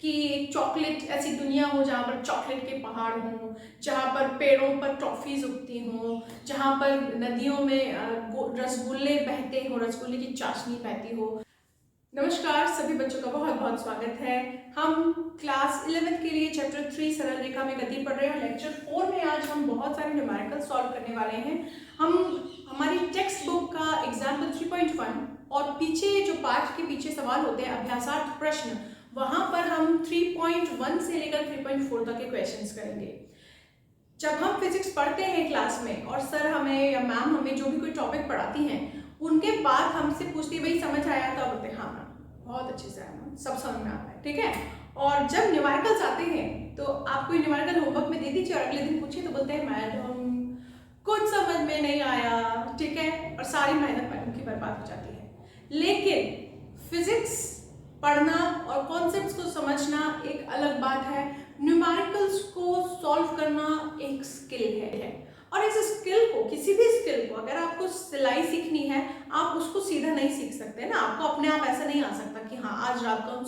कि एक चॉकलेट ऐसी दुनिया हो जहाँ पर चॉकलेट के पहाड़ हों, जहाँ पर पेड़ों पर टॉफीज उगती हों, जहाँ पर नदियों में रसगुल्ले बहते हो, रसगुल्ले की चाशनी बहती हो। नमस्कार सभी बच्चों का बहुत बहुत स्वागत है। हम क्लास 11th के लिए चैप्टर 3 सरल रेखा में गति पढ़ रहे हैं। लेक्चर 4 में आज हम बहुत सारे न्यूमेरिकल सॉल्व करने वाले हैं। हम हमारी टेक्स्ट बुक का एग्जाम्पल 3.1 और पीछे जो पाठ के पीछे सवाल होते हैं अभ्यासार्थ प्रश्न, वहां पर हम 3.1 से लेकर 3.4 तक के क्वेश्चंस करेंगे। जब हम फिजिक्स पढ़ते हैं क्लास में और सर हमें या मैम हमें जो भी कोई टॉपिक पढ़ाती हैं, उनके बाद हमसे पूछती है भाई समझ आया? तो बोलते हैं हाँ मैम, बहुत अच्छे से आया मैम, सब समझ में आता है, ठीक है। और जब न्यूमेरिकल्स आते हैं तो आप कोई न्यूमेरिकल होमवर्क में दे दीजिए और अगले दिन पूछिए तो बोलते हैं मैडम कुछ समझ में नहीं आया, ठीक है, और सारी मेहनत मैडम की बर्बाद हो जाती है। लेकिन फिजिक्स पढ़ना और कॉन्सेप्ट्स को समझना एक अलग बात है, न्यूमेरिकल्स को सॉल्व करना एक स्किल है। और इस स्किल को, किसी भी स्किल को, अगर आपको सिलाई सीखनी है आप उसको सीधा नहीं सीख सकते ना। आपको अपने आप ऐसा नहीं आ सकता कि हाँ आज रात को हम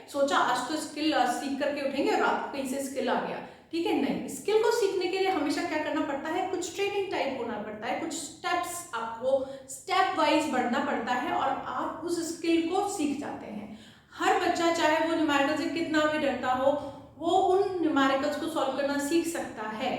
सोचा आज तो स्किल सीख करके उठेंगे और रात को कहीं से स्किल आ गया, ठीक है। नहीं, स्किल को सीखने के लिए हमेशा क्या करना पड़ता है, कुछ ट्रेनिंग टाइप होना पड़ता है, कुछ स्टेप्स आपको स्टेप वाइज बढ़ना पड़ता है और आप उस स्किल को सीख जाते हैं। हर बच्चा चाहे वो न्यूमेरिकल से कितना भी डरता हो, वो उन न्यूमेरिकल्स को सॉल्व करना सीख सकता है।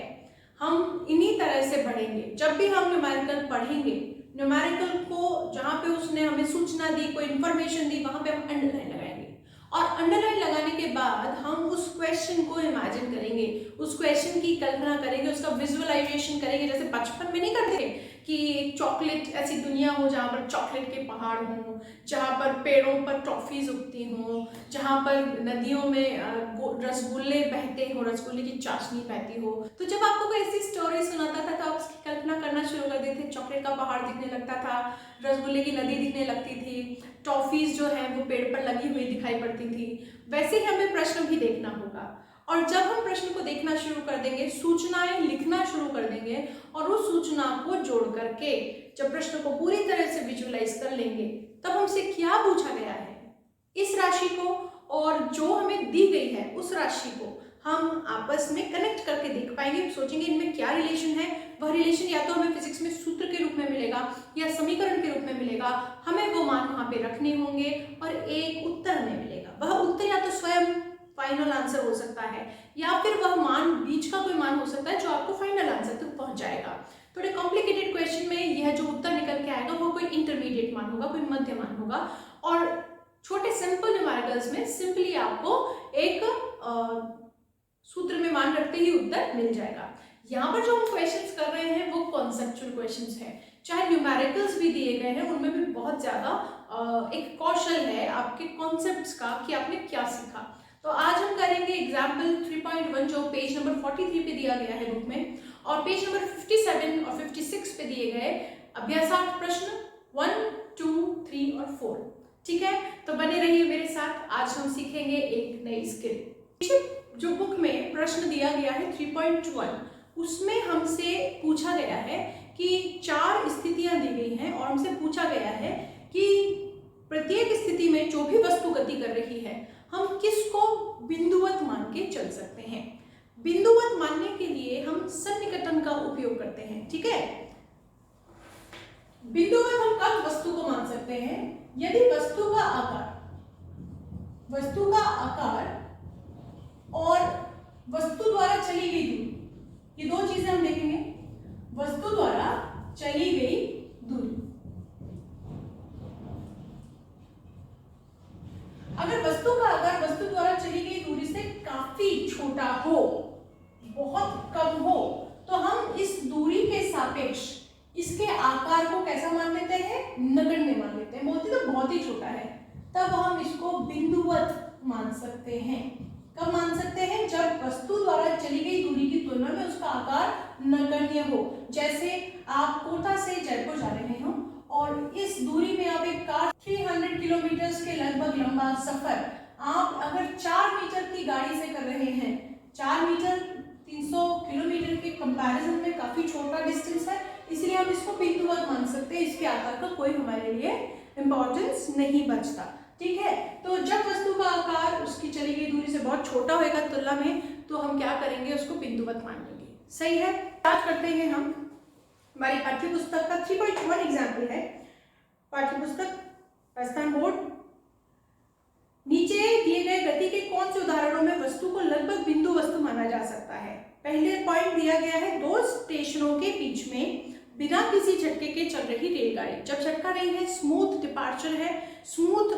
हम इन्हीं तरह से बढ़ेंगे। जब भी हम न्यूमेरिकल पढ़ेंगे, न्यूमेरिकल को जहाँ पे उसने हमें सूचना दी, कोई इंफॉर्मेशन दी, वहां पे हम अंडरलाइन लगाएंगे और अंडरलाइन लगाने के बाद हम उस क्वेश्चन को इमेजिन करेंगे, उस क्वेश्चन की कल्पना करेंगे, उसका विजुअलाइजेशन करेंगे। जैसे बचपन में नहीं करते कि चॉकलेट ऐसी दुनिया हो जहाँ पर चॉकलेट के पहाड़ हों, जहाँ पर पेड़ों पर टॉफीज उगती हों, जहाँ पर नदियों में रसगुल्ले बहते हो, रसगुल्ले की चाशनी बहती हो। तो जब आपको कोई ऐसी स्टोरी सुनाता था तो आप उसकी कल्पना करना शुरू कर देते थे। चॉकलेट का पहाड़ दिखने लगता था, रसगुल्ले की नदी दिखने लगती थी, टॉफीज जो है वो पेड़ पर लगी हुई दिखाई पड़ती थी। वैसे ही हमें प्रश्न भी देखना होगा और जब हम प्रश्न को देखना शुरू कर देंगे, सूचनाएं लिखना शुरू कर देंगे और उस सूचना को जोड़ करके जब प्रश्न को पूरी तरह से विजुअलाइज कर लेंगे, तब हमसे क्या पूछा गया है इस राशि को और जो हमें दी गई है उस राशि को हम आपस में कनेक्ट करके देख पाएंगे। सोचेंगे इनमें क्या रिलेशन है। वह रिलेशन या तो हमें फिजिक्स में सूत्र के रूप में मिलेगा या समीकरण के रूप में मिलेगा। हमें वो मान वहां पे रखने होंगे और एक उत्तर हमें मिलेगा। वह उत्तर या तो स्वयं फाइनल आंसर हो सकता है या फिर वह मान बीच का कोई मान हो सकता है जो आपको फाइनल आंसर तक पहुंच जाएगा। थोड़े कॉम्प्लिकेटेड क्वेश्चन में यह जो उत्तर निकल के आएगा वो कोई इंटरमीडिएट मान होगा, कोई मध्य मान होगा और छोटे सिंपल न्यूमेरिकल्स में सिंपली आपको एक सूत्र में मान रखते ही उत्तर मिल जाएगा। यहाँ पर जो हम क्वेश्चंस कर रहे हैं वो कॉन्सेप्चुअल क्वेश्चंस हैं। चाहे न्यूमेरिकल्स भी दिए गए हैं उनमें भी बहुत ज्यादा एक कौशल है आपके कॉन्सेप्ट्स का कि आपने क्या सीखा। तो आज हम करेंगे एग्जाम्पल 3.1 जो पेज नंबर 43 पे दिया गया है बुक में और पेज नंबर 57 और 56 पे दिए गए अभ्यासार्थ प्रश्न 1, 2, 3 और 4, ठीक है। तो बने रहिए मेरे साथ, आज हम सीखेंगे एक नई स्किल। जो बुक में प्रश्न दिया गया है 3.1, उसमें हमसे पूछा गया है कि 4 स्थितियां दी गई हैं और हमसे पूछा गया है कि प्रत्येक स्थिति में जो भी वस्तु गति कर रही है हम किसको बिंदुवत मान के चल सकते हैं। बिंदुवत मानने के लिए हम सन्निकटन का उपयोग करते हैं, ठीक है। बिंदुवत हम कब वस्तु को मान सकते हैं, यदि वस्तु का आकार और वस्तु द्वारा चली गई दूरी, ये दो चीजें हम देखेंगे। वस्तु द्वारा चली गई दूरी, अगर वस्तु का आकार वस्तु द्वारा चली गई दूरी से काफी छोटा हो, बहुत कम हो, तो हम इस दूरी के सापेक्ष इसके आकार को कैसा मान लेते हैं, नगण्य मान लेते हैं। बोलते तो बहुत ही छोटा है, तब हम इसको बिंदुवत मान सकते हैं। कब मान सकते हैं, जब वस्तु द्वारा चली गई दूरी की तुलना में उसका आकार नगण्य हो। जैसे आप कोटा से जयपुर जा रहे हो और इस दूरी में आप एक कार 300 किलोमीटर के लगभग लंबा सफर आप अगर 4 मीटर की गाड़ी से कर रहे हैं, 4 मीटर 300 किलोमीटर के कंपैरिजन में काफी छोटा डिस्टेंस है, इसलिए हम इसको बिंदुवत मान सकते हैं। इसके आकार का कोई हमारे लिए इंपॉर्टेंस नहीं बचता, ठीक है। तो जब वस्तु का आकार उसकी चली गई दूरी से बहुत छोटा होगा तुलना में तो हम क्या करेंगे, उसको बिंदुवत मान लेंगे। सही है। बात करते हैं हम हमारी पाठ्य पुस्तक का 3.1 एग्जाम्पल है। पाठ्य पुस्तक राजस्थान बोर्ड, नीचे दिए गए गति के कौन से उदाहरणों में वस्तु को लगभग बिंदु वस्तु माना जा सकता है। पहले पॉइंट दिया गया है, दो स्टेशनों के बीच में बिना किसी झटके के चल रही रेलगाड़ी। जब झटका नहीं है, स्मूथ डिपार्चर है, स्मूथ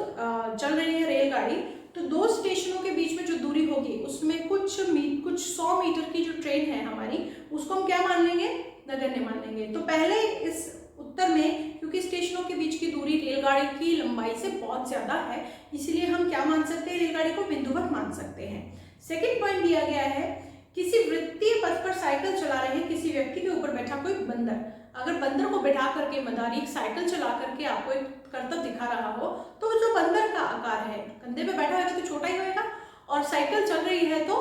चल रही है रेलगाड़ी, तो दो स्टेशनों के बीच में जो दूरी होगी उसमें कुछ 100 मीटर की जो ट्रेन है हमारी, उसको हम क्या मान लेंगे, नगण्य मान लेंगे। तो पहले इस उत्तर में, क्योंकि स्टेशनों के बीच की दूरी रेलगाड़ी की लंबाई से बहुत ज्यादा है, इसलिए हम क्या मान सकते हैं, रेलगाड़ी को बिंदुवत मान सकते हैं। सेकंड पॉइंट दिया गया है, किसी वृत्तीय पथ पर साइकिल चला रहे किसी व्यक्ति के ऊपर बैठा कोई बंदर, अगर बंदर को बैठा करके मदारी साइकिल चला करके आपको एक करतब दिखा रहा हो, तो जो बंदर का आकार है, कंधे पे बैठा होगा तो छोटा ही होगा, और साइकिल चल रही है तो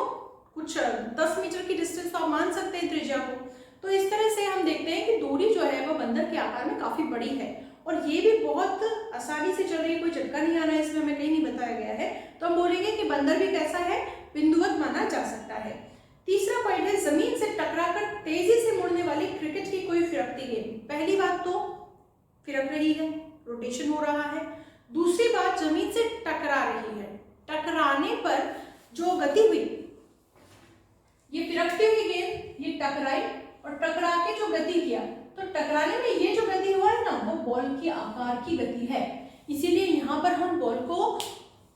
कुछ 10 मीटर की डिस्टेंस तो आप मान सकते हैं त्रिज्या को। तो इस तरह से हम देखते हैं कि दूरी जो है वो बंदर के आकार में काफी बड़ी है, और ये भी बहुत आसानी से चल रही है, कोई झटका नहीं आना है इसमें, हमें कहीं नहीं बताया गया है। तो हम बोलेंगे कि बंदर भी कैसा है, बिंदुवत माना जा सकता है। तीसरा पॉइंट है, जमीन से टकराकर तेजी से मुड़ने वाली क्रिकेट की कोई फिरकती गेंद। पहली बात तो फिरक रही है, रोटेशन हो रहा है। दूसरी बात, जमीन से टकरा रही है, टकराने पर जो गति हुई, ये फिरकती हुई गेंद ये टकराई और टकरा के जो गति किया, तो टकराने में ये जो गति हुआ है ना, वो बॉल के आकार की गति है, इसीलिए यहाँ पर हम बॉल को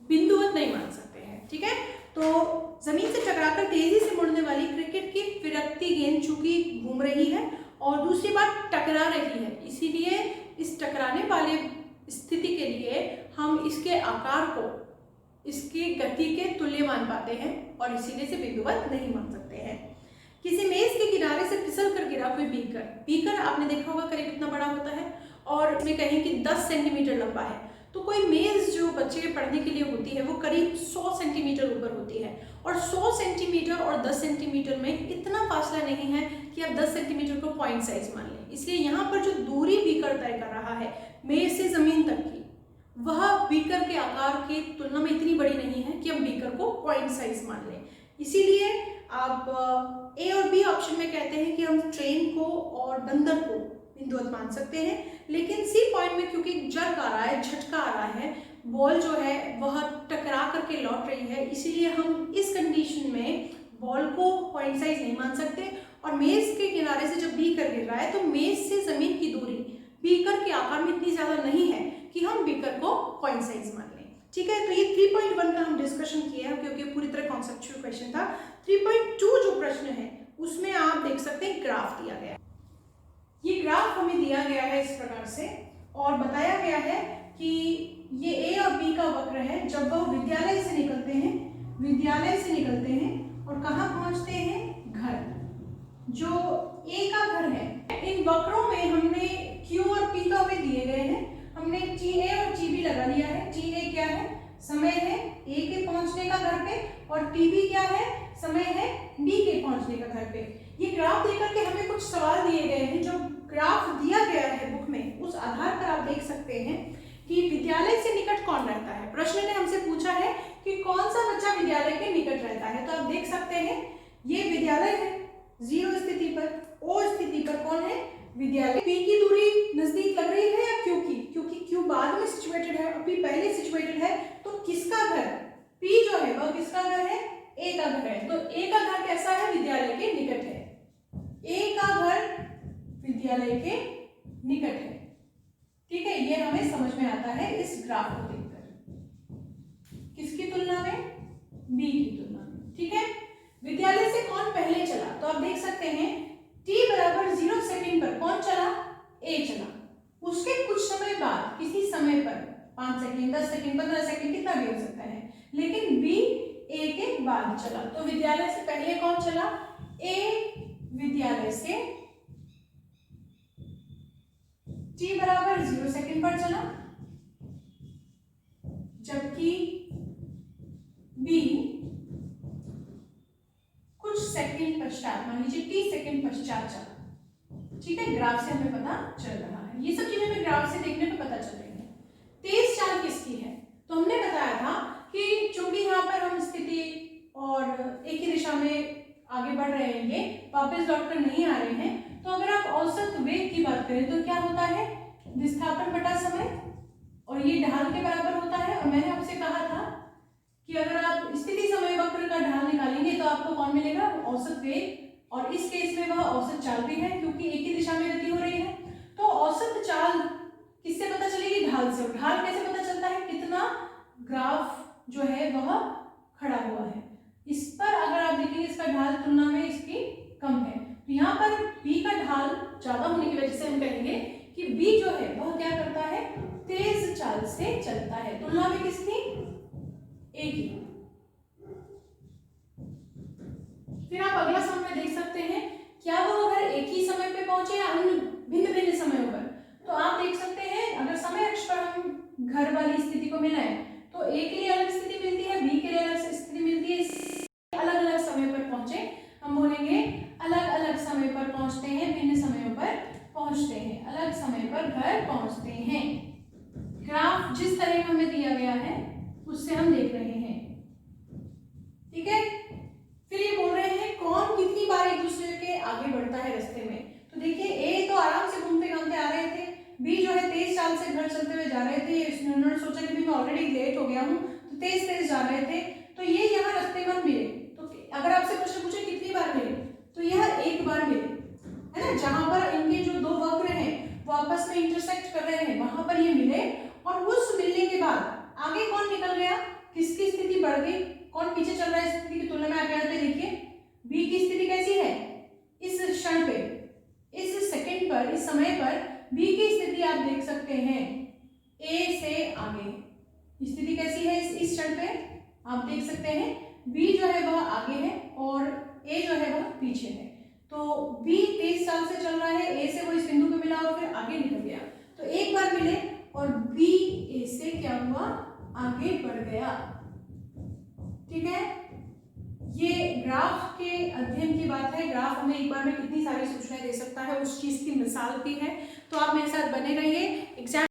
बिंदुवत नहीं मान सकते हैं। ठीक है, तो जमीन से टकराकर तेजी से मुड़ने वाली क्रिकेट की फिरकती गेंद चूंकि घूम रही है और दूसरी बात टकरा रही है, इसीलिए इस टकराने वाले स्थिति के लिए हम इसके आकार को इसकी गति के तुल्य मान पाते हैं और इसीलिए से बिंदुवत नहीं मान सकते हैं। किसी मेज के किनारे से फिसल कर गिरा कोई बीकर, बीकर आपने देखा होगा करीब इतना बड़ा होता है और इसमें कहें कि 10 सेंटीमीटर लंबा है, तो कोई मेज जो बच्चे के पढ़ने के लिए होती है वो करीब 100 सेंटीमीटर ऊपर होती है, और 100 सेंटीमीटर और 10 सेंटीमीटर में इतना फासला नहीं है कि आप 10 सेंटीमीटर को पॉइंट साइज मान लें। इसलिए यहाँ पर जो दूरी बीकर तय कर रहा है मेज से जमीन तक की, वह बीकर के आकार की तुलना में इतनी बड़ी नहीं है कि हम बीकर को पॉइंट साइज मान लें। इसीलिए आप ए और बी ऑप्शन में कहते हैं कि हम ट्रेन को और बंदर को बिंदुवत मान सकते हैं, लेकिन सी पॉइंट में क्योंकि जर्क आ रहा है, झटका आ रहा है, बॉल जो है वह टकरा करके लौट रही है, इसीलिए हम इस कंडीशन में बॉल को पॉइंट साइज नहीं मान सकते। और मेज के किनारे से जब बीकर गिर रहा है तो मेज से जमीन की दूरी बीकर के आकार में इतनी ज्यादा नहीं है कि हम बीकर को पॉइंट साइज मान लें। ठीक है, तो ये 3.1 का हम डिस्कशन किया है क्योंकि पूरी तरह कॉन्सेप्चुअल क्वेश्चन था। 3.2 जो प्रश्न है उसमें आप देख सकते हैं ग्राफ दिया गया है। ये ग्राफ हमें दिया गया है इस प्रकार से और बताया गया है कि ये ए और बी का वक्र है। जब वह विद्यालय से निकलते हैं और कहाँ पहुंचते हैं, घर। जो ए का घर है, इन वक्रों में हमने क्यू और पी तो हमें दिए गए हैं, हमने टी ए और टी बी लगा लिया है। टी ए क्या है, समय है ए के पहुंचने का घर पे, और टी बी क्या है, समय है बी के पहुंचने का घर पे। ये ग्राफ देकर के हमें कुछ सवाल दिए गए हैं। जो ग्राफ दिया गया है बुक में, उस आधार पर आप देख सकते हैं कि विद्यालय से निकट कौन रहता है। प्रश्न ने हमसे पूछा है कि कौन सा बच्चा विद्यालय के निकट रहता है, तो आप देख सकते हैं ये विद्यालय है 0 स्थिति पर, ओ स्थिति पर कौन है, विद्यालय। पी की दूरी नजदीक लग रही है या क्यू की, क्योंकि क्यू बाद में सिचुएटेड है और पी पहले सिचुएटेड है, तो किसका घर, पी जो है वह किसका घर है, ए का घर है। तो ए का घर कैसा है, विद्यालय के निकट है। ए का घर विद्यालय के निकट है। ठीक है, ये हमें समझ में आता है इस ग्राफ को देखकर। किसकी तुलना में, बी की तुलना में। ठीक है, विद्यालय से कौन पहले चला, तो आप देख सकते हैं t बराबर 0 सेकेंड पर कौन चला, ए चला। उसके कुछ समय बाद, किसी समय पर 5 सेकेंड, 10 सेकेंड, 15 सेकेंड, कितना भी हो सकता है, लेकिन बी ए के बाद चला। तो विद्यालय से पहले कौन चला, ए विद्यालय से t बराबर 0 सेकेंड पर चला, जबकि बी कुछ सेकंड पश्चात, मान लीजिए t सेकंड पश्चात चला। ठीक है, ग्राफ से हमें पता चल रहा है, ये सब चीजें हमें ग्राफ से देखने पे पता चल रही है। तेज चाल किसकी है, तो हमने बताया था कि चूंकि यहाँ पर हम स्थिति बढ़ रहे हैं, ये वापस लौटकर नहीं आ रहे हैं, तो अगर आप औसत वेग की बात करें तो क्या होता है, विस्थापन बटा समय, और ये ढाल के बराबर होता है। और मैंने आपसे कहा था कि अगर आप स्थिति समय वक्र का ढाल निकालेंगे तो आपको कौन मिलेगा, औसत वेग, और इस केस में वह औसत चाल भी है क्योंकि एक ही दिशा में गति हो रही है। तो औसत चाल किससे पता चलेगी, ढाल से। ढाल कैसे पता चलता है, कितना ग्राफ जो है वह खड़ा हुआ है। इस पर अगर आप देखेंगे इसका ढाल तुलना में इसकी कम है, तो यहाँ पर b का ढाल ज्यादा होने की वजह से हम कहेंगे कि b जो है वह क्या करता है, तेज चाल से चलता है, तुलना में किसकी, a की। फिर आप अगला समय देख सकते हैं, क्या वो अगर एक ही समय पे पहुंचे या अन्य भिन्न भिन्न समयों पर, तो आप देख सकते हैं अगर समय अक्ष पर हम घर वाली स्थिति को मिलाएं तो ए के लिए अलग स्थिति मिलती है, बी के लिए अलग स्थिति मिलती है, अलग अलग समय पर पहुंचे, हम बोलेंगे अलग अलग समय पर पहुंचते हैं, भिन्न समयों पर पहुंचते हैं, अलग समय पर घर पहुंचते हैं। ग्राफ जिस तरह हमें दिया गया है उससे हम देख रहे हैं, ठीक है। फिर ये बोल रहे हैं कौन कितनी बार एक दूसरे के आगे बढ़ता है रास्ते में। तो देखिए ए तो आराम से घूमते घामते आ रहे थे, बी जो है तेज चाल से घर चलते हुए जा रहे थे, उन्होंने सोचा कि मैं ऑलरेडी लेट हो गया हूँ तो तेज तेज जा रहे थे, तो ये यहाँ रास्ते में मिले। तो अगर आपसे प्रश्न पूछे कितनी बार मिले, तो यह एक बार मिले, है ना, जहां पर इनके जो दो वक्र हैं वो आपस में इंटरसेक्ट कर रहे हैं वहां पर ये मिले, और उस मिलने के बाद आगे कौन निकल गया, किसकी स्थिति बढ़ गई, कौन पीछे चल रहा है स्थिति की तुलना में। आप यहाँ पे देखिए बी की स्थिति कैसी है, इस क्षण पे, इस सेकंड पर, इस समय पर बी की स्थिति आप देख सकते हैं ए से आगे, स्थिति कैसी है इस क्षण पे आप देख सकते हैं, बी जो है वह आगे है और ए जो है वह पीछे है। तो बी तेज चाल से चल रहा है, ए से वो इस बिंदु पे मिला और फिर आगे निकल गया, तो एक बार मिले और बी ए से क्या हुआ, आगे बढ़ गया, ठीक है। ये ग्राफ के अध्ययन की बात है, ग्राफ हमें एक बार में कितनी सारी सूचनाएं दे सकता है उस चीज की मिसाल भी है। तो आप मेरे साथ बने रहिए। एग्जाम